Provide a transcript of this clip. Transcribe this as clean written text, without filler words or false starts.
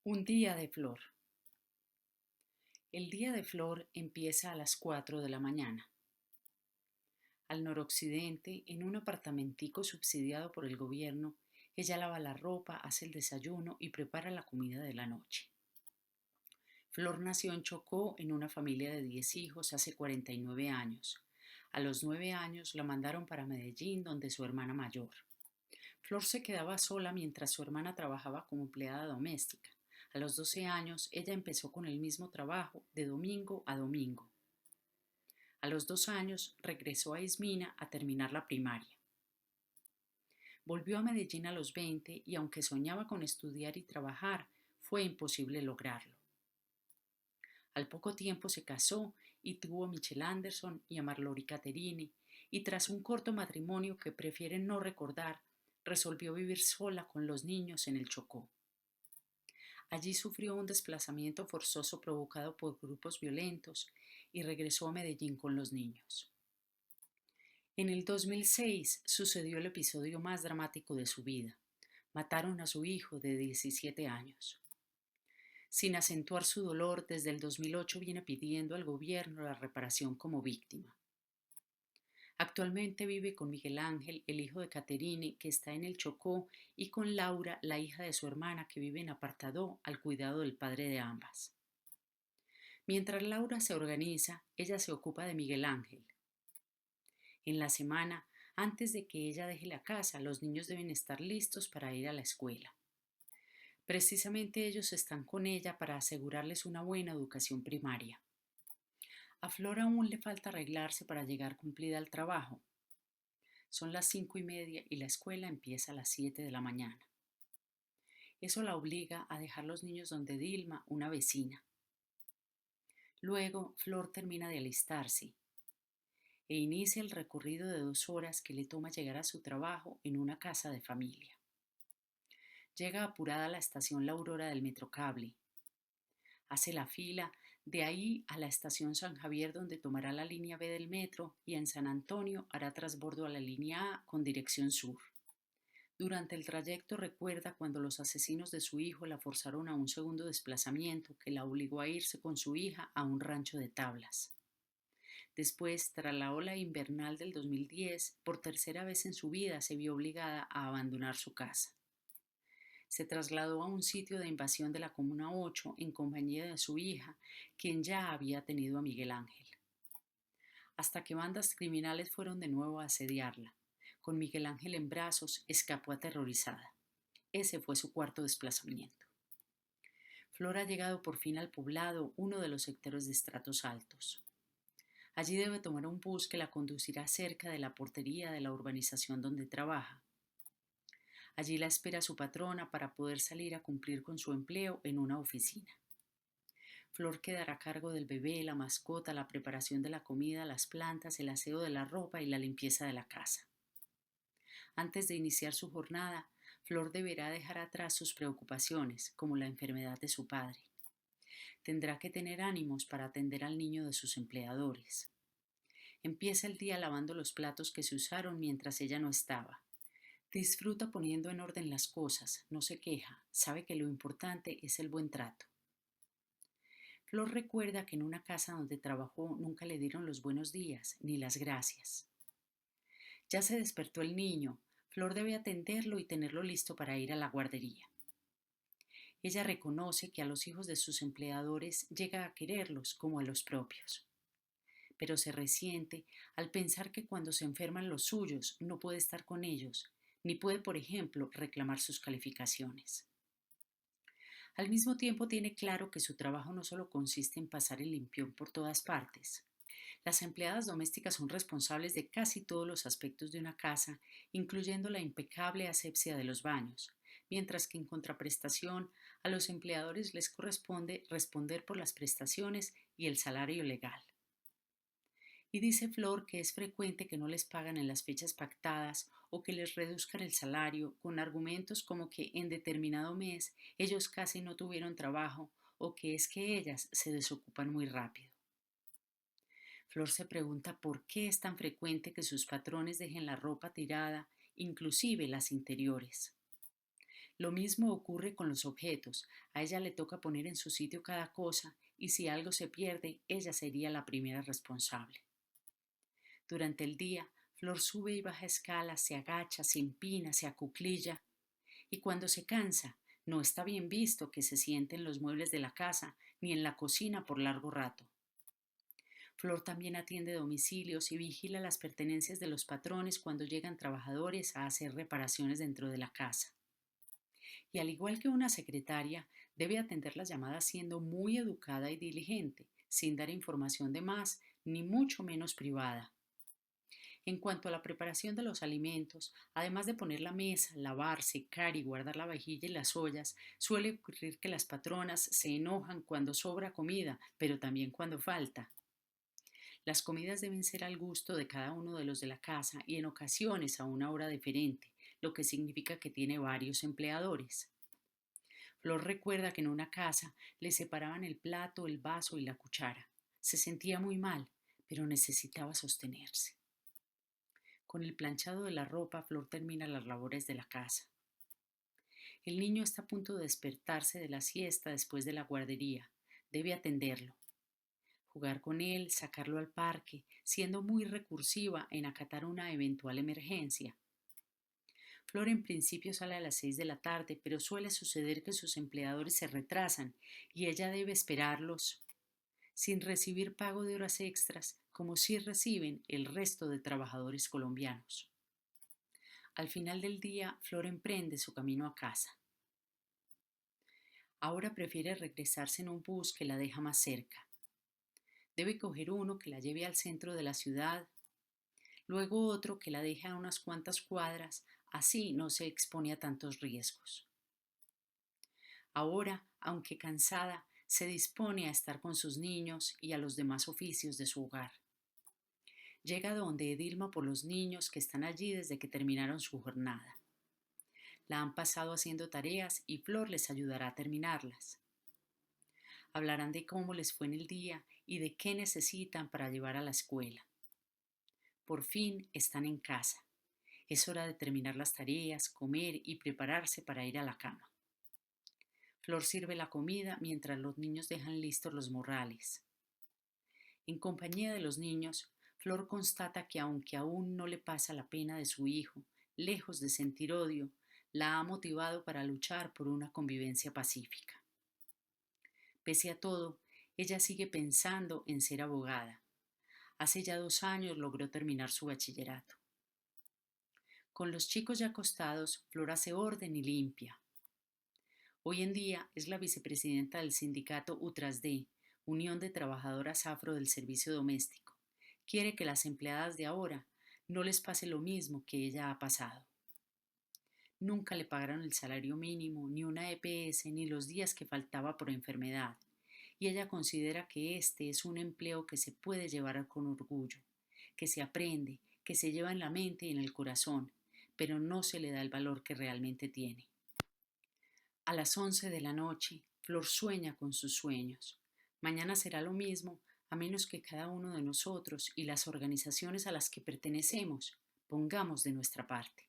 Un día de Flor. El día de Flor empieza a las 4 de la mañana. Al noroccidente, en un apartamentico subsidiado por el gobierno, ella lava la ropa, hace el desayuno y prepara la comida de la noche. Flor nació en Chocó en una familia de 10 hijos hace 49 años. A los 9 años la mandaron para Medellín, donde su hermana mayor. Flor se quedaba sola mientras su hermana trabajaba como empleada doméstica. A los 12 años, ella empezó con el mismo trabajo de domingo a domingo. A los 2 años, regresó a Ismina a terminar la primaria. Volvió a Medellín a los 20 y aunque soñaba con estudiar y trabajar, fue imposible lograrlo. Al poco tiempo se casó y tuvo a Michelle Anderson y a Marlori Caterini, y tras un corto matrimonio que prefiere no recordar, resolvió vivir sola con los niños en el Chocó. Allí sufrió un desplazamiento forzoso provocado por grupos violentos y regresó a Medellín con los niños. En el 2006 sucedió el episodio más dramático de su vida. Mataron a su hijo de 17 años. Sin acentuar su dolor, desde el 2008 viene pidiendo al gobierno la reparación como víctima. Actualmente vive con Miguel Ángel, el hijo de Caterine, que está en el Chocó, y con Laura, la hija de su hermana, que vive en Apartadó, al cuidado del padre de ambas. Mientras Laura se organiza, ella se ocupa de Miguel Ángel. En la semana, antes de que ella deje la casa, los niños deben estar listos para ir a la escuela. Precisamente ellos están con ella para asegurarles una buena educación primaria. A Flor aún le falta arreglarse para llegar cumplida al trabajo. Son las 5:30 y la escuela empieza a las 7 de la mañana. Eso la obliga a dejar los niños donde Dilma, una vecina. Luego, Flor termina de alistarse e inicia el recorrido de 2 horas que le toma llegar a su trabajo en una casa de familia. Llega apurada a la estación La Aurora del Metrocable. Hace la fila, de ahí a la estación San Javier, donde tomará la línea B del metro, y en San Antonio hará trasbordo a la línea A con dirección sur. Durante el trayecto recuerda cuando los asesinos de su hijo la forzaron a un segundo desplazamiento que la obligó a irse con su hija a un rancho de tablas. Después, tras la ola invernal del 2010, por tercera vez en su vida se vio obligada a abandonar su casa. Se trasladó a un sitio de invasión de la Comuna 8 en compañía de su hija, quien ya había tenido a Miguel Ángel. Hasta que bandas criminales fueron de nuevo a asediarla. Con Miguel Ángel en brazos, escapó aterrorizada. Ese fue su cuarto desplazamiento. Flor ha llegado por fin al poblado, uno de los sectores de estratos altos. Allí debe tomar un bus que la conducirá cerca de la portería de la urbanización donde trabaja. Allí la espera su patrona para poder salir a cumplir con su empleo en una oficina. Flor quedará a cargo del bebé, la mascota, la preparación de la comida, las plantas, el aseo de la ropa y la limpieza de la casa. Antes de iniciar su jornada, Flor deberá dejar atrás sus preocupaciones, como la enfermedad de su padre. Tendrá que tener ánimos para atender al niño de sus empleadores. Empieza el día lavando los platos que se usaron mientras ella no estaba. Disfruta poniendo en orden las cosas, no se queja, sabe que lo importante es el buen trato. Flor recuerda que en una casa donde trabajó nunca le dieron los buenos días ni las gracias. Ya se despertó el niño, Flor debe atenderlo y tenerlo listo para ir a la guardería. Ella reconoce que a los hijos de sus empleadores llega a quererlos como a los propios, pero se resiente al pensar que cuando se enferman los suyos no puede estar con ellos, ni puede, por ejemplo, reclamar sus calificaciones. Al mismo tiempo tiene claro que su trabajo no solo consiste en pasar el limpión por todas partes. Las empleadas domésticas son responsables de casi todos los aspectos de una casa, incluyendo la impecable asepsia de los baños, mientras que en contraprestación a los empleadores les corresponde responder por las prestaciones y el salario legal. Y dice Flor que es frecuente que no les pagan en las fechas pactadas o que les reduzcan el salario con argumentos como que en determinado mes ellos casi no tuvieron trabajo o que es que ellas se desocupan muy rápido. Flor se pregunta por qué es tan frecuente que sus patrones dejen la ropa tirada, inclusive las interiores. Lo mismo ocurre con los objetos. A ella le toca poner en su sitio cada cosa y si algo se pierde, ella sería la primera responsable. Durante el día, Flor sube y baja escalas, se agacha, se empina, se acuclilla y cuando se cansa, no está bien visto que se siente en los muebles de la casa ni en la cocina por largo rato. Flor también atiende domicilios y vigila las pertenencias de los patrones cuando llegan trabajadores a hacer reparaciones dentro de la casa. Y al igual que una secretaria, debe atender las llamadas siendo muy educada y diligente, sin dar información de más, ni mucho menos privada. En cuanto a la preparación de los alimentos, además de poner la mesa, lavar, secar y guardar la vajilla y las ollas, suele ocurrir que las patronas se enojan cuando sobra comida, pero también cuando falta. Las comidas deben ser al gusto de cada uno de los de la casa y en ocasiones a una hora diferente, lo que significa que tiene varios empleadores. Flor recuerda que en una casa le separaban el plato, el vaso y la cuchara. Se sentía muy mal, pero necesitaba sostenerse. Con el planchado de la ropa, Flor termina las labores de la casa. El niño está a punto de despertarse de la siesta después de la guardería. Debe atenderlo. Jugar con él, sacarlo al parque, siendo muy recursiva en acatar una eventual emergencia. Flor en principio sale a las 6 de la tarde, pero suele suceder que sus empleadores se retrasan y ella debe esperarlos sin recibir pago de horas extras, como sí reciben el resto de trabajadores colombianos. Al final del día, Flor emprende su camino a casa. Ahora prefiere regresarse en un bus que la deja más cerca. Debe coger uno que la lleve al centro de la ciudad, luego otro que la deje a unas cuantas cuadras, así no se expone a tantos riesgos. Ahora, aunque cansada, se dispone a estar con sus niños y a los demás oficios de su hogar. Llega donde Edilma por los niños que están allí desde que terminaron su jornada. La han pasado haciendo tareas y Flor les ayudará a terminarlas. Hablarán de cómo les fue en el día y de qué necesitan para llevar a la escuela. Por fin están en casa. Es hora de terminar las tareas, comer y prepararse para ir a la cama. Flor sirve la comida mientras los niños dejan listos los morrales. En compañía de los niños, Flor constata que aunque aún no le pasa la pena de su hijo, lejos de sentir odio, la ha motivado para luchar por una convivencia pacífica. Pese a todo, ella sigue pensando en ser abogada. Hace ya 2 años logró terminar su bachillerato. Con los chicos ya acostados, Flor hace orden y limpia. Hoy en día es la vicepresidenta del sindicato UTRASD, Unión de Trabajadoras Afro del Servicio Doméstico. Quiere que las empleadas de ahora no les pase lo mismo que ella ha pasado. Nunca le pagaron el salario mínimo, ni una EPS, ni los días que faltaba por enfermedad, y ella considera que este es un empleo que se puede llevar con orgullo, que se aprende, que se lleva en la mente y en el corazón, pero no se le da el valor que realmente tiene. A las 11 de la noche, Flor sueña con sus sueños. Mañana será lo mismo, a menos que cada uno de nosotros y las organizaciones a las que pertenecemos pongamos de nuestra parte.